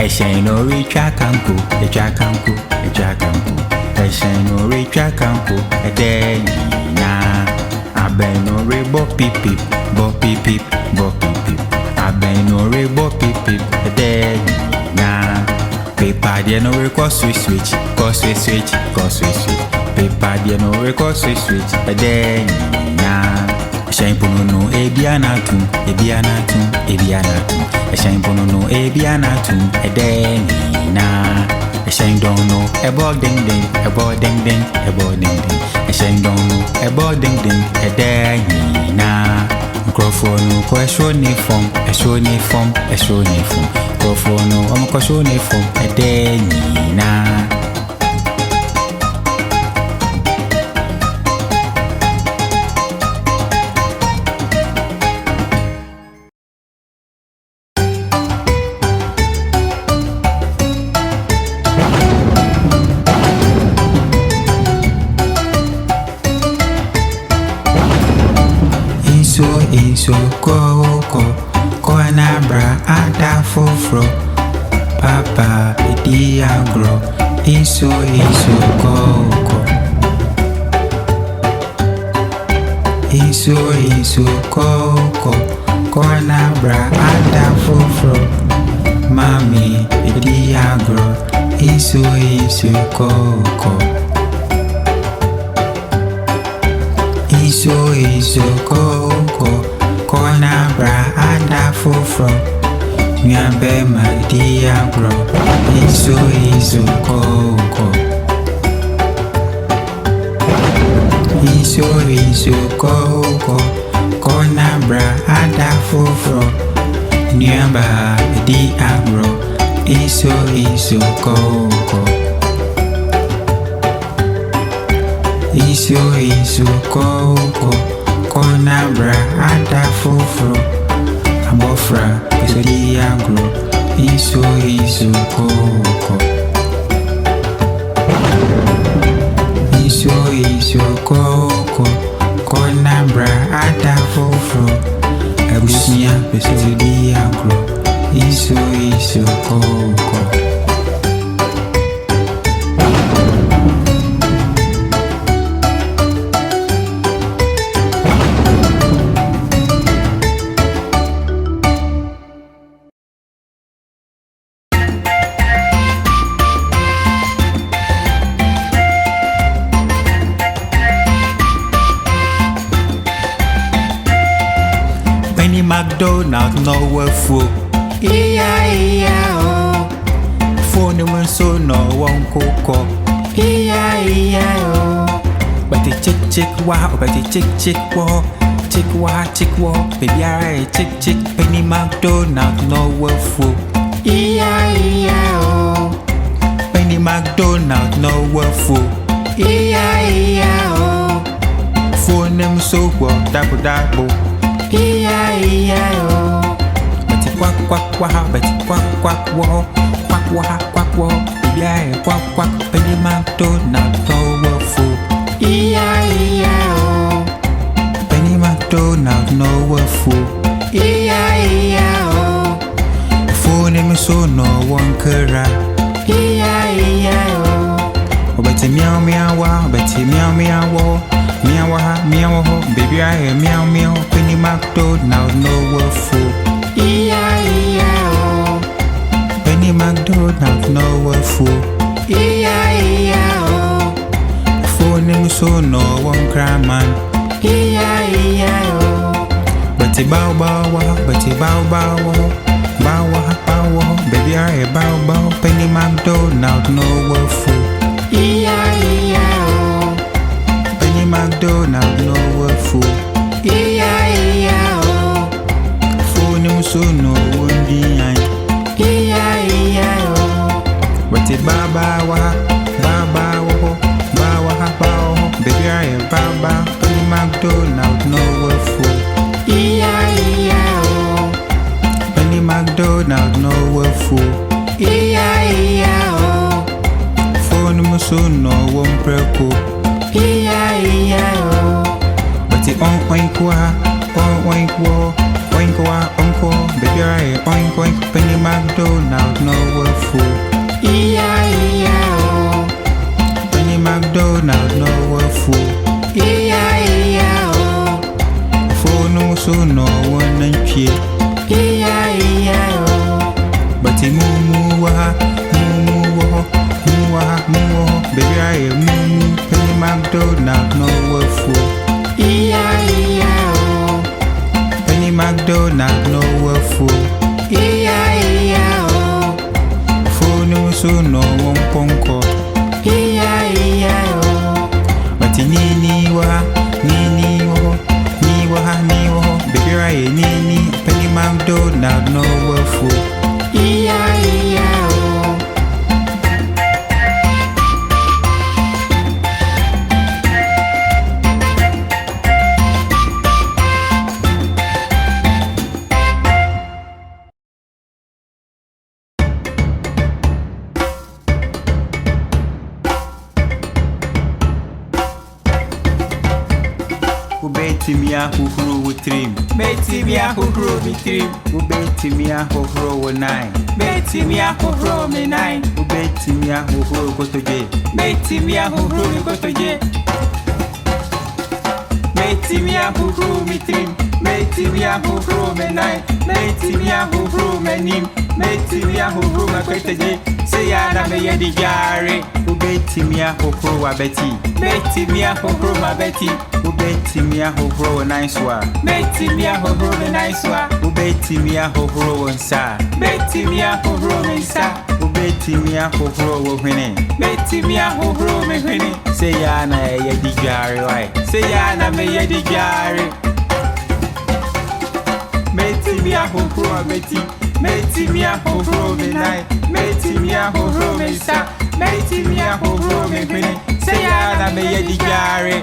Eshen no richa kanko, echa kanko, echa kanko. Eshen no richa kanko, edena. Aben no rebɔ pip pip, bo pip pip, bo pip pip. Aben no rebɔ pip pip, edena. Pepa dia no record switch switch, go switch switch, go switch switch. Pepa dia no record switch switch, edena. Eshen puno no bie'aa bie'aa bie'aa. Eshen puno no bie'aa edena. Eshen don't know about ding ding, about ding ding, about ding ding. Eshen don't know about ding ding, edena. Microphone no question form, form. Microphone no I'm question form, edena. Iso ko na bra ada fofro papa idi agro iso ko na bra ada fofro mami idi agro iso ko na bra ada fofro nyambe ma di agro iso ko na bra ada fofro nyamba di agro iso ko na bra ada fofro abofra iso di agro iso ko na bra ada fofro abusia iso di agro iso McDonald's no food. E-I-E-I-O. Phone when so no one coco. E-I-E-I-O. But the chick wow, but the chick wow. Chick wow, baby I chick penny McDonald's no food. E-I-E-I-O. Penny McDonald's no food. E-I-E-I-O. Phone them so well, double. E-I-E-I-O. Betty quack wow, Betty quack wow, baby I quack penny McDonald's no food. E-I-E-I-O. Penny McDonald's no food. E-I-E-I-O. Phone them so no one kara. E-I-E-I-O. Betty meow wow, Betty meow wow. Meow, baby I hear meow, penny McDonald's no food. E-I-E-I-O. Penny McDonald's no food. E-I-E-I-O. Phone them so no one cry man. E-I-E-I-O. Betty bow, Betty bow, baby I hear bow, penny McDonald's no food. E-I-E-I-O. McDonald's no food. E-I-E-I-O. Phone them so no one behind. E-I-E-I-O. But it bow, baby I hear bow, penny McDonald's no food. E-I-E-I-O. Penny McDonald's no food. E-I-E-I-O. Phone them so no one preco. E-I-E-I-O. But it on oink Oink wa onko, baby I oink oink. Penny McDonald, no word fool. E-I-E-I-O. Penny McDonald, no word fool. E-I-E-I-O. Phone so no one and cheer. E-I-E-I-O. But he moo wa, baby I moo. Penny McDonald, no word fool. E-I-E-I-O. Penny McDonald, no word fool. E-I-E-I-O. Phone so no one ponko. E-I-E-I-O. But he ni wa, baby I ni. Penny McDonald, no word fool. E-I-E-I-O. Ubetimia who with trim. Betimia who grow with trim. Ubetimia who grow with 9. Betimia who grow me 9. Ubetimia who grow go to J. Betimia who grow go to J. Betimia who grow me trim. Betimia who grow me 9. Betimia who grow me nim. Betimia who grow my great J. Say ya me yedi jare. Ubetimia who grow a Betty. Betimia who grow my Betty. Ubetimia who grow a nice one. Betimia who grow a nice one. Ubetimia who grow and sa. Betimia who grow me sa. Ubetimia who grow a winning. Betimia who grow me winning. Say yana yedi jare, why? Say yana me yedi jare. Betimia who grow a Betty. Betimia who grow me night. Betimia who grow me sa. Betimia who grow me winning. Say yana me yedi jare.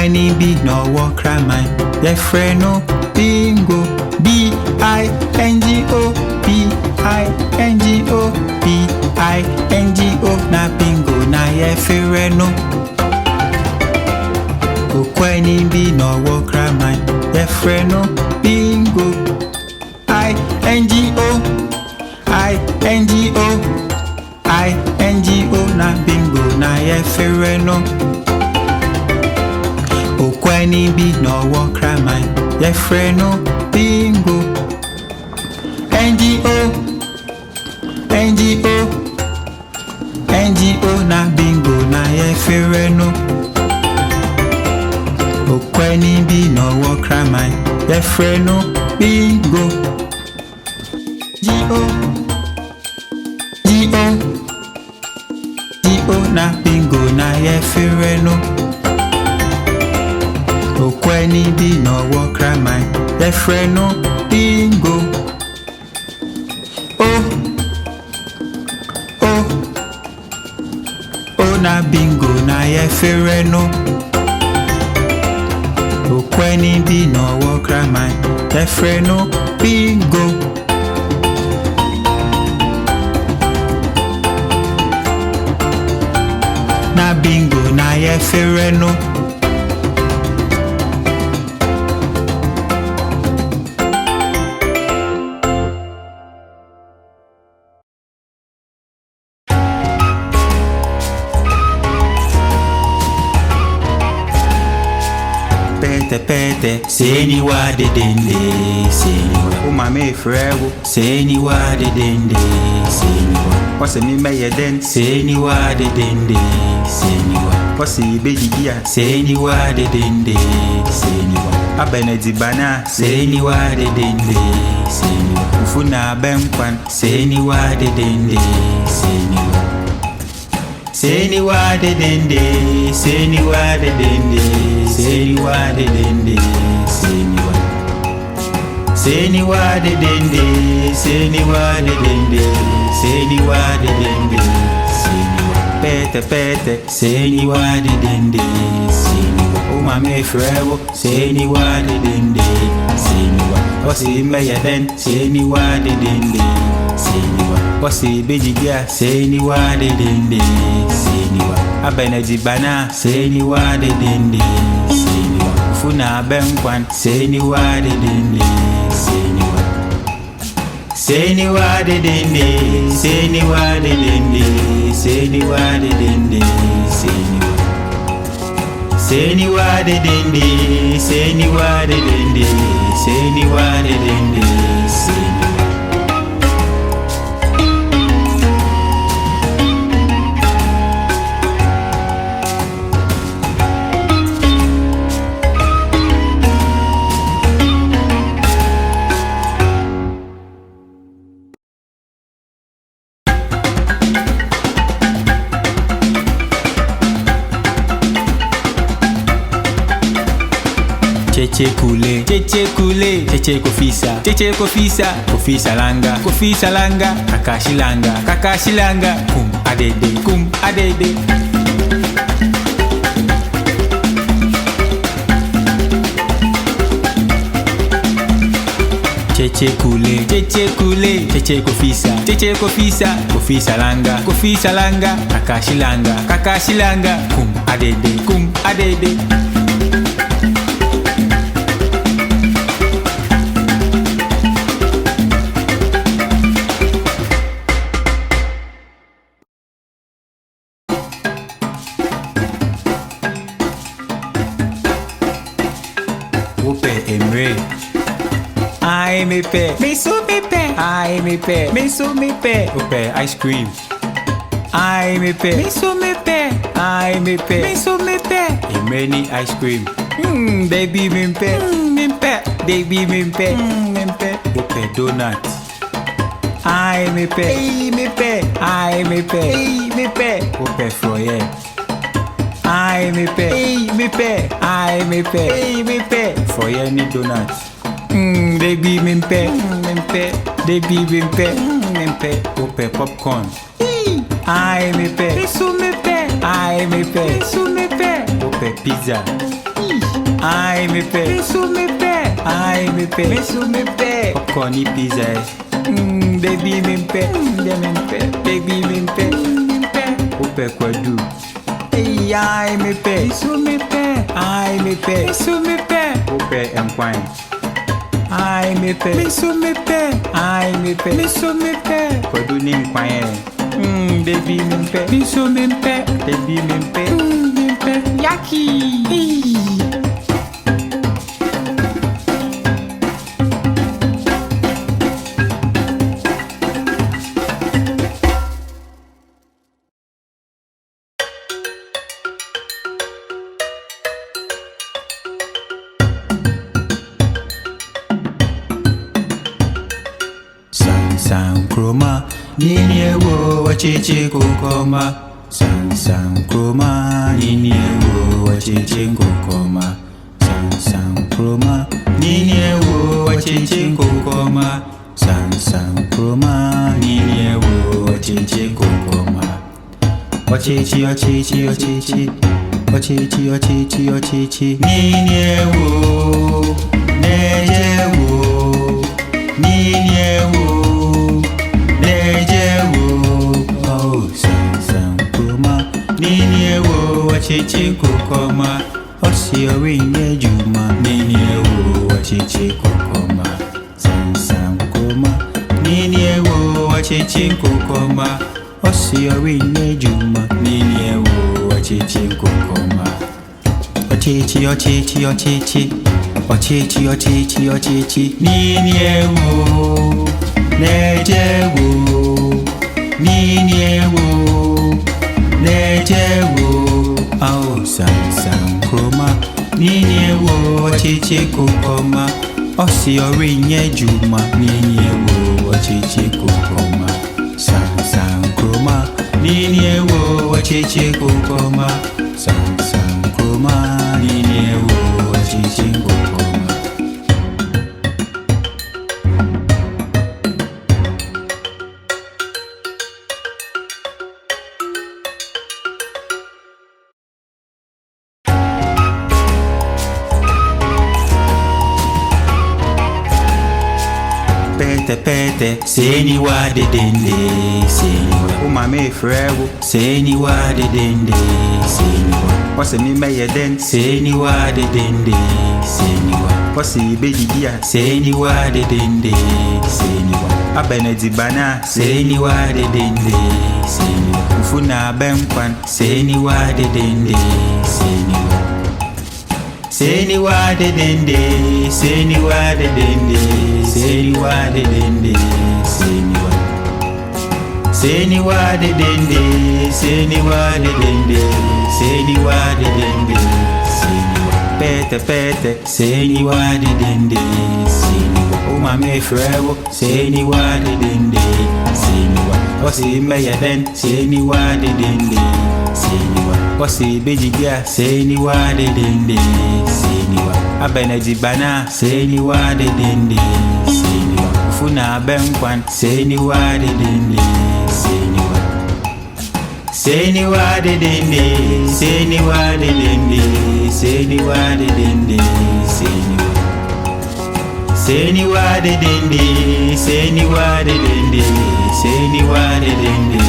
Ni bi no walk mine. Your friend no bingo. B-I-N-G-O. B-I-N-G-O. B-I-N-G-O. Na bingo na your friend no. Ni bi no walk mine. Your friend no bingo. I-N-G-O. I-N-G-O. I-N-G-O. Na bingo na your friend no. Ni bi no walk mine. Your friend no bingo. N-G-O. N-G-O. N-G-O na bingo na your friend no. Ni bi no walk mine. Your friend no bingo. G-O. G-O. G-O na bingo na your friend no. Ni bi no walk mine. Your friend no bingo. Oh, oh, oh na bingo na your friend no. Ni bi no walk mine. Your friend no bingo. Na bingo na your friend no. Pete, say ni wa de dende, say ni wa. O mame frewo, say ni wa de dende, say ni wa. What's me me den, say ni wa de dende, say ni wa. What's the baby gear, say ni wa de dende, say ni wa. Abenedi bana, say ni wa de dende, say ni wa. Ufuna benkwan, say ni wa de dende, say ni wa. Say ni wa de dende, say ni wa de dende, say ni wa de dende, say ni wa. Say ni wa de dende, say ni wa de dende, Seniwa de dende. Seniwa. Pete pete. Seniwa de dende. Seniwa. Uma me frewo. Seniwa de dende. Seniwa. Osi meya den. Seniwa de dende. Seniwa. Osi bejibia. Seniwa de dende. Seniwa. Abena jibana. Seniwa de dende. Seniwa. Funa benkwan. Seniwa de dende. Seniwa. Seniwa de dende. Seniwa de dende. Seniwa de dende. Seniwa. Seniwa de dende. Seniwa de dende. Seniwa de dende. Seniwa. Cheche kule, cheche kule, cheche kofisa, cheche kofisa, kofisa langa, kofisa langa, kakashi langa, kakashi langa, kum adede, kum adede. Cheche kule, cheche kule, cheche kofisa, cheche kofisa, kofisa langa, kakashi langa, kum adede, kum adede. I me pe, me so me pe. I me pe, me so me pe. Ope ice cream. I me pe, me so me pe. I me pe, me so me pe. A many ice cream. Baby me pe, me pe. Baby me pe, me pe. Ope donut. I me pe, me pe. I me pe, me pe. Ope froye. I me pe, me pe. I me pe, me pe. Froye ni donut. Baby mimpe, baby mimpe, ope popcorn. I mimpe, I mimpe, ope pizza. I mimpe, I mimpe, popcorn ni pizza. Baby mimpe, baby mimpe, ope kwadu. I mimpe, I mimpe, ope enkwan. I me pe, me so me pe. I me pe, me so me pe. Kodu ni nkwaye. Baby me pe, me so me pe. Baby me pe, me pe. Yaki. San chroma, nini ewo wachichi kukoma. San chroma, nini ewo wachichi kukoma. San chroma, nini ewo wachichi kukoma. San chroma, nini ewo wachichi kukoma. Wachichi, wachichi, wachichi, wachichi, wachichi, wachichi. Nini ewo, nejewo, nini ewo. Oh, san chroma, nini ewo wachichi kukoma. Osi orinye juma, nini ewo wachichi kukoma. San chroma, nini ewo wachichi kukoma. Osi orinye juma, nini ewo wachichi kukoma. Ochichi, ochichi, ochichi, ochichi, ochichi, ochichi. Nini ewo, nejewo, nini ewo, nejewo. Oh, san chroma, nini ewo wachichi kukoma. Osi orinye juma, nini ewo wachichi kukoma. San chroma, nini ewo wachichi kukoma. San chroma, nini ewo wachichi kukoma. pete pete, seni wa de dende, seni wa. Uma me frewo, seni wa de dende, seni wa. Wase mi meye den, seni wa de dende, seni wa. Wase beji dia, seni wa de dende, seni wa. Abene dibana, seni wa de dende, seni wa. Ufuna benkwan, seni wa de dende, seni wa. Seni wa de dende, seni wa de dende, seni wa de dende, seni wa. Seni wa de dende, seni wa de dende, seni wa de dende, seni wa. Pete pete, seni wa de dende, seni wa. Uma me frewo, seni wa de dende, seni wa. Osi meye den, seni wa de dende, seni wa. Osi beji dia, seni wa de dende, seni wa. Abene dibana, seni wa de dende, seni wa. Ufuna benkwan, seni wa de dende, seni wa. Seni wa de dende, seni wa de dende, seni wa de dende, seni wa. Seni wa de dende, seni wa de dende, seni wa de dende.